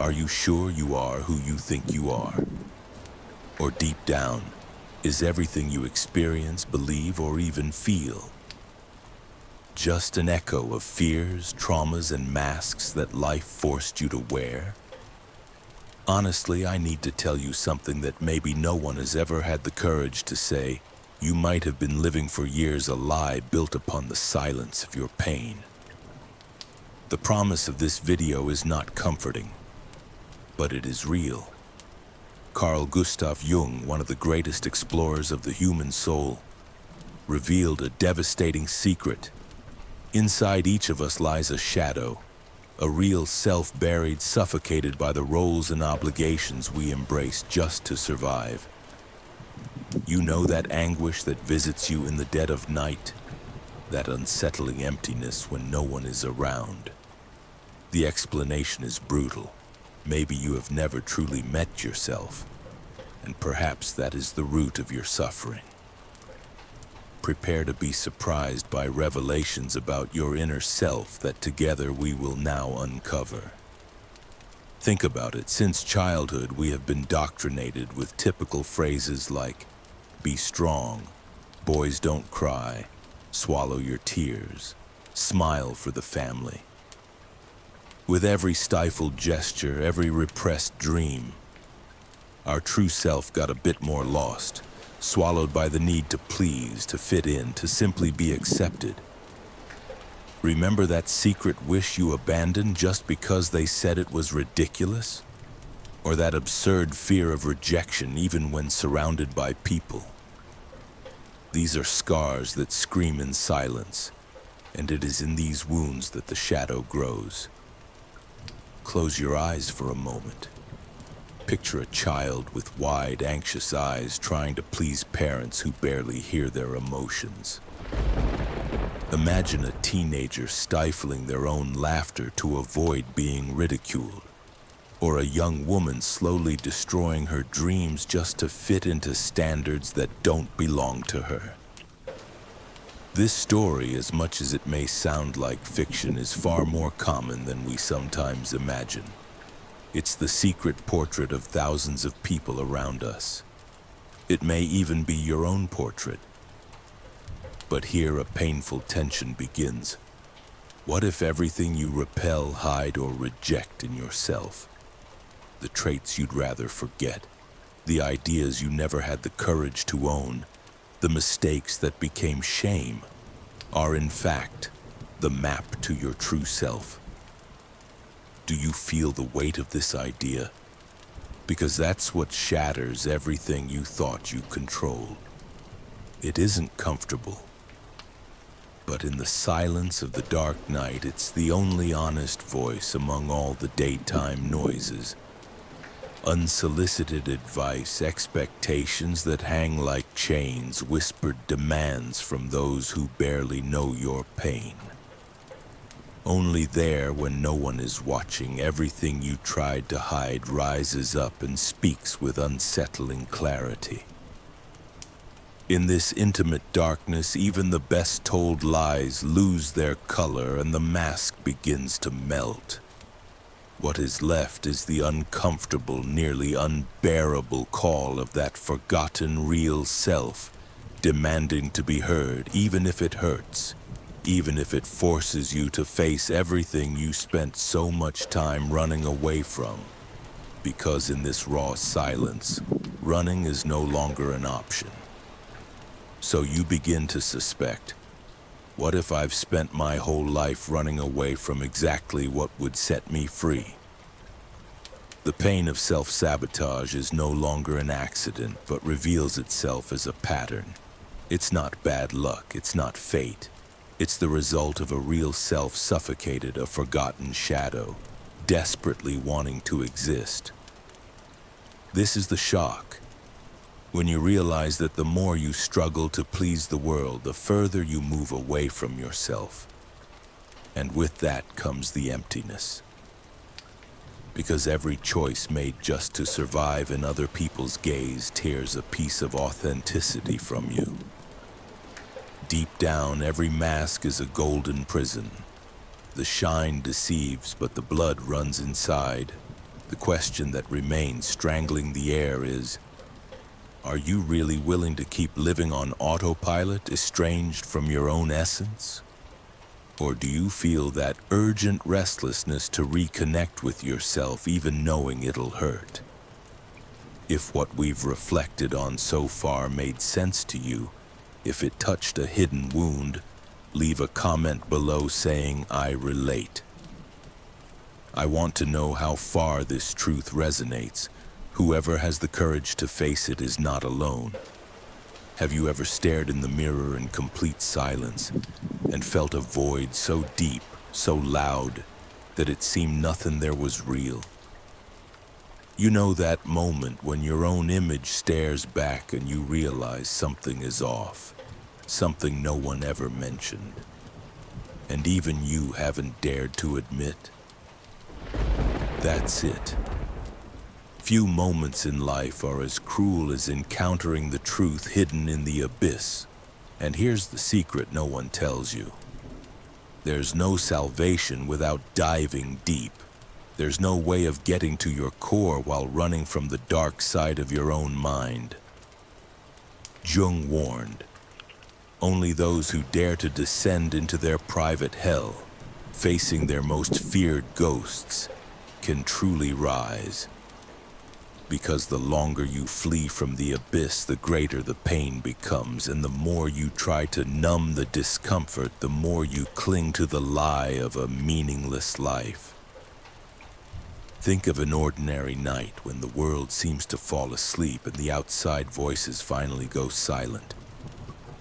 Are you sure you are who you think you are? Or deep down, is everything you experience, believe, or even feel just an echo of fears, traumas, and masks that life forced you to wear? Honestly, I need to tell you something that maybe no one has ever had the courage to say. You might have been living for years a lie built upon the silence of your pain. The promise of this video is not comforting, but it is real. Carl Gustav Jung, one of the greatest explorers of the human soul, revealed a devastating secret. Inside each of us lies a shadow, a real self buried, suffocated by the roles and obligations we embrace just to survive. You know that anguish that visits you in the dead of night, that unsettling emptiness when no one is around. The explanation is brutal. Maybe you have never truly met yourself, and perhaps that is the root of your suffering. Prepare to be surprised by revelations about your inner self that together we will now uncover. Think about it. Since childhood, we have been indoctrinated with typical phrases like, be strong, boys don't cry, swallow your tears, smile for the family. With every stifled gesture, every repressed dream, our true self got a bit more lost, swallowed by the need to please, to fit in, to simply be accepted. Remember that secret wish you abandoned just because they said it was ridiculous? Or that absurd fear of rejection even when surrounded by people? These are scars that scream in silence, and it is in these wounds that the shadow grows. Close your eyes for a moment. Picture a child with wide, anxious eyes trying to please parents who barely hear their emotions. Imagine a teenager stifling their own laughter to avoid being ridiculed, or a young woman slowly destroying her dreams just to fit into standards that don't belong to her. This story, as much as it may sound like fiction, is far more common than we sometimes imagine. It's the secret portrait of thousands of people around us. It may even be your own portrait. But here a painful tension begins. What if everything you repel, hide, or reject in yourself, the traits you'd rather forget, the ideas you never had the courage to own, the mistakes that became shame, are in fact the map to your true self? Do you feel the weight of this idea? Because that's what shatters everything you thought you controlled. It isn't comfortable, but in the silence of the dark night, it's the only honest voice among all the daytime noises. Unsolicited advice, expectations that hang like chains, whispered demands from those who barely know your pain. Only there, when no one is watching, everything you tried to hide rises up and speaks with unsettling clarity. In this intimate darkness, even the best told lies lose their color and the mask begins to melt. What is left is the uncomfortable, nearly unbearable call of that forgotten real self, demanding to be heard, even if it hurts, even if it forces you to face everything you spent so much time running away from. Because in this raw silence, running is no longer an option. So you begin to suspect, what if I've spent my whole life running away from exactly what would set me free? The pain of self-sabotage is no longer an accident, but reveals itself as a pattern. It's not bad luck, it's not fate. It's the result of a real self suffocated, a forgotten shadow, desperately wanting to exist. This is the shock. When you realize that the more you struggle to please the world, the further you move away from yourself. And with that comes the emptiness. Because every choice made just to survive in other people's gaze tears a piece of authenticity from you. Deep down, every mask is a golden prison. The shine deceives, but the blood runs inside. The question that remains strangling the air is, are you really willing to keep living on autopilot, estranged from your own essence? Or do you feel that urgent restlessness to reconnect with yourself, even knowing it'll hurt? If what we've reflected on so far made sense to you, if it touched a hidden wound, leave a comment below saying, "I relate." I want to know how far this truth resonates. Whoever has the courage to face it is not alone. Have you ever stared in the mirror in complete silence and felt a void so deep, so loud, that it seemed nothing there was real? You know that moment when your own image stares back and you realize something is off, something no one ever mentioned, and even you haven't dared to admit? That's it. Few moments in life are as cruel as encountering the truth hidden in the abyss. And here's the secret no one tells you. There's no salvation without diving deep. There's no way of getting to your core while running from the dark side of your own mind. Jung warned, only those who dare to descend into their private hell, facing their most feared ghosts, can truly rise. Because the longer you flee from the abyss, the greater the pain becomes, and the more you try to numb the discomfort, the more you cling to the lie of a meaningless life. Think of an ordinary night when the world seems to fall asleep and the outside voices finally go silent.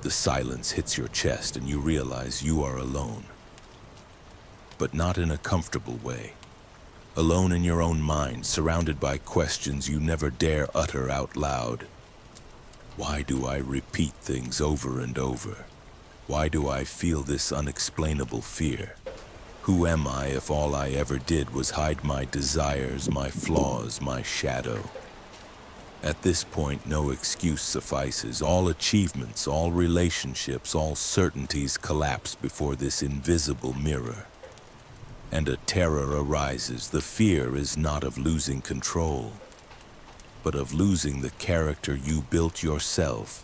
The silence hits your chest and you realize you are alone. But not in a comfortable way. Alone in your own mind, surrounded by questions you never dare utter out loud. Why do I repeat things over and over? Why do I feel this unexplainable fear? Who am I if all I ever did was hide my desires, my flaws, my shadow? At this point, no excuse suffices. All achievements, all relationships, all certainties collapse before this invisible mirror. And a terror arises. The fear is not of losing control, but of losing the character you built yourself.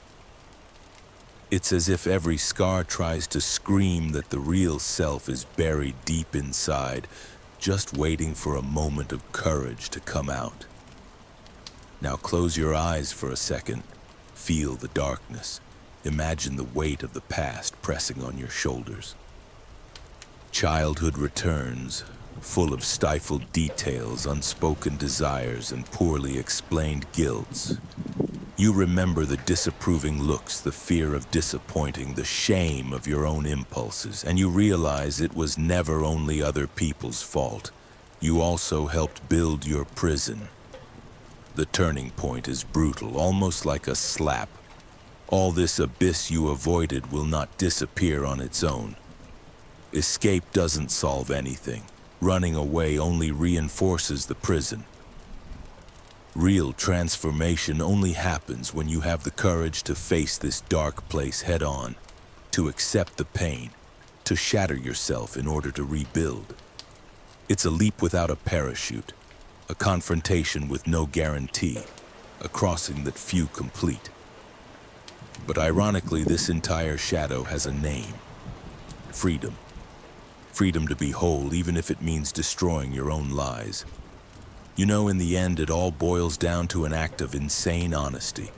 It's as if every scar tries to scream that the real self is buried deep inside, just waiting for a moment of courage to come out. Now close your eyes for a second. Feel the darkness. Imagine the weight of the past pressing on your shoulders. Childhood returns, full of stifled details, unspoken desires, and poorly explained guilts. You remember the disapproving looks, the fear of disappointing, the shame of your own impulses, and you realize it was never only other people's fault. You also helped build your prison. The turning point is brutal, almost like a slap. All this abyss you avoided will not disappear on its own. Escape doesn't solve anything. Running away only reinforces the prison. Real transformation only happens when you have the courage to face this dark place head on, to accept the pain, to shatter yourself in order to rebuild. It's a leap without a parachute, a confrontation with no guarantee, a crossing that few complete. But ironically, this entire shadow has a name: freedom. Freedom to be whole, even if it means destroying your own lies. You know, in the end, it all boils down to an act of insane honesty.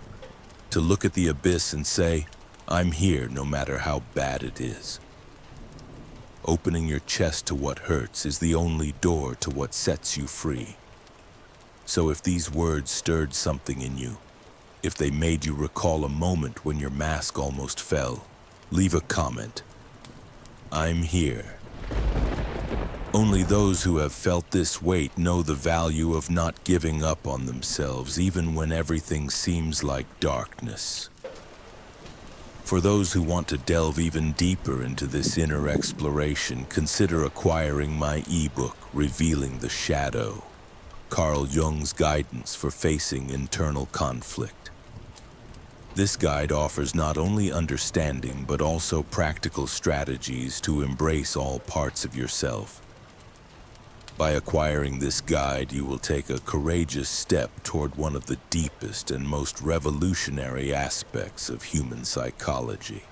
To look at the abyss and say, "I'm here no matter how bad it is." Opening your chest to what hurts is the only door to what sets you free. So if these words stirred something in you, if they made you recall a moment when your mask almost fell, leave a comment. I'm here. Only those who have felt this weight know the value of not giving up on themselves, even when everything seems like darkness. For those who want to delve even deeper into this inner exploration, consider acquiring my ebook, Revealing the Shadow, Carl Jung's guidance for facing internal conflict. This guide offers not only understanding, but also practical strategies to embrace all parts of yourself. By acquiring this guide, you will take a courageous step toward one of the deepest and most revolutionary aspects of human psychology: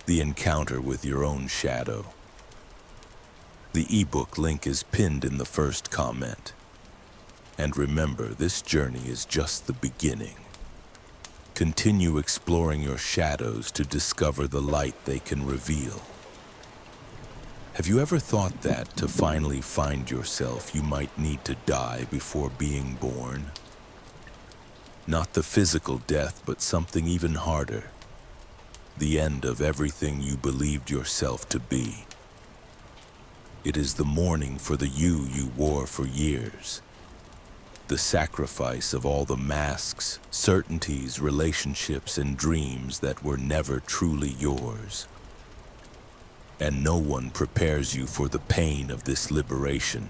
the encounter with your own shadow. The ebook link is pinned in the first comment. And remember, this journey is just the beginning. Continue exploring your shadows to discover the light they can reveal. Have you ever thought that to finally find yourself, you might need to die before being born? Not the physical death, but something even harder: the end of everything you believed yourself to be. It is the mourning for the you wore for years. The sacrifice of all the masks, certainties, relationships, and dreams that were never truly yours. And no one prepares you for the pain of this liberation.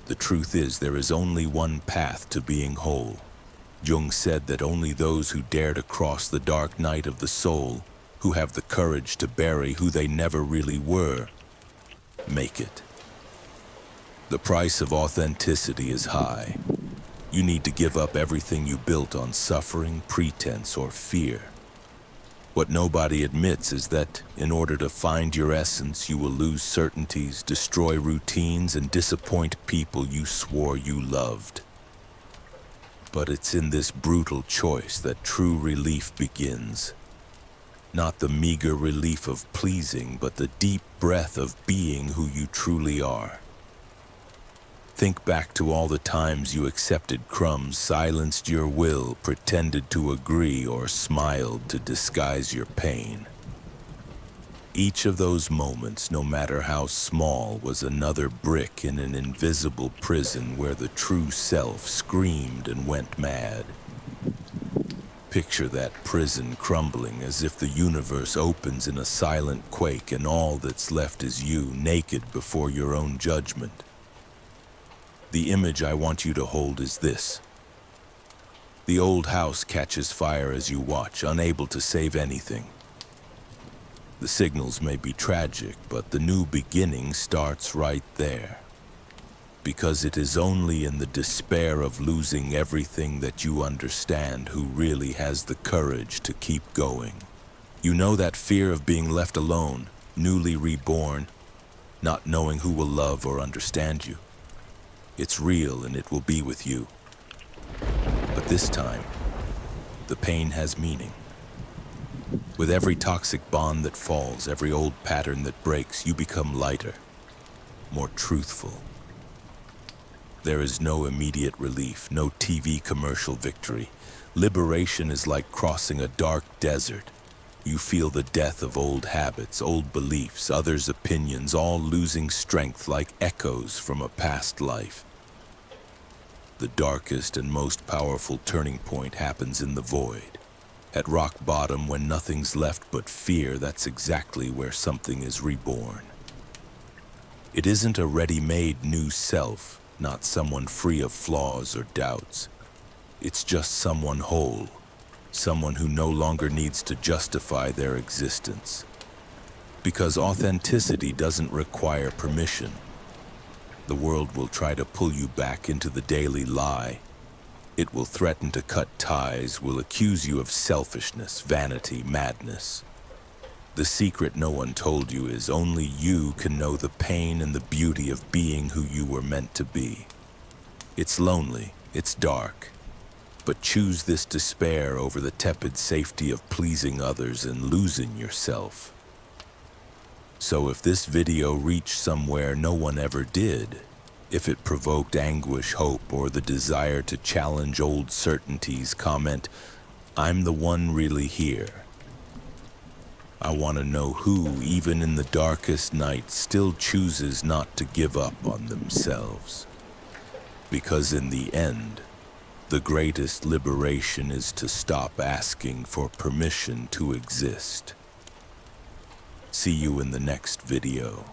The truth is, there is only one path to being whole. Jung said that only those who dare to cross the dark night of the soul, who have the courage to bury who they never really were, make it. The price of authenticity is high. You need to give up everything you built on suffering, pretense, or fear. What nobody admits is that in order to find your essence, you will lose certainties, destroy routines, and disappoint people you swore you loved. But it's in this brutal choice that true relief begins. Not the meager relief of pleasing, but the deep breath of being who you truly are. Think back to all the times you accepted crumbs, silenced your will, pretended to agree, or smiled to disguise your pain. Each of those moments, no matter how small, was another brick in an invisible prison where the true self screamed and went mad. Picture that prison crumbling as if the universe opens in a silent quake and all that's left is you, naked before your own judgment. The image I want you to hold is this. The old house catches fire as you watch, unable to save anything. The signals may be tragic, but the new beginning starts right there. Because it is only in the despair of losing everything that you understand who really has the courage to keep going. You know that fear of being left alone, newly reborn, not knowing who will love or understand you. It's real and it will be with you. But this time, the pain has meaning. With every toxic bond that falls, every old pattern that breaks, you become lighter, more truthful. There is no immediate relief, no TV commercial victory. Liberation is like crossing a dark desert. You feel the death of old habits, old beliefs, others' opinions, all losing strength like echoes from a past life. The darkest and most powerful turning point happens in the void. At rock bottom, when nothing's left but fear, that's exactly where something is reborn. It isn't a ready-made new self, not someone free of flaws or doubts. It's just someone whole, someone who no longer needs to justify their existence. Because authenticity doesn't require permission. The world will try to pull you back into the daily lie. It will threaten to cut ties, will accuse you of selfishness, vanity, madness. The secret no one told you is only you can know the pain and the beauty of being who you were meant to be. It's lonely, it's dark, but choose this despair over the tepid safety of pleasing others and losing yourself. So if this video reached somewhere no one ever did, if it provoked anguish, hope, or the desire to challenge old certainties, comment, "I'm the one really here." I want to know who, even in the darkest night, still chooses not to give up on themselves. Because in the end, the greatest liberation is to stop asking for permission to exist. See you in the next video.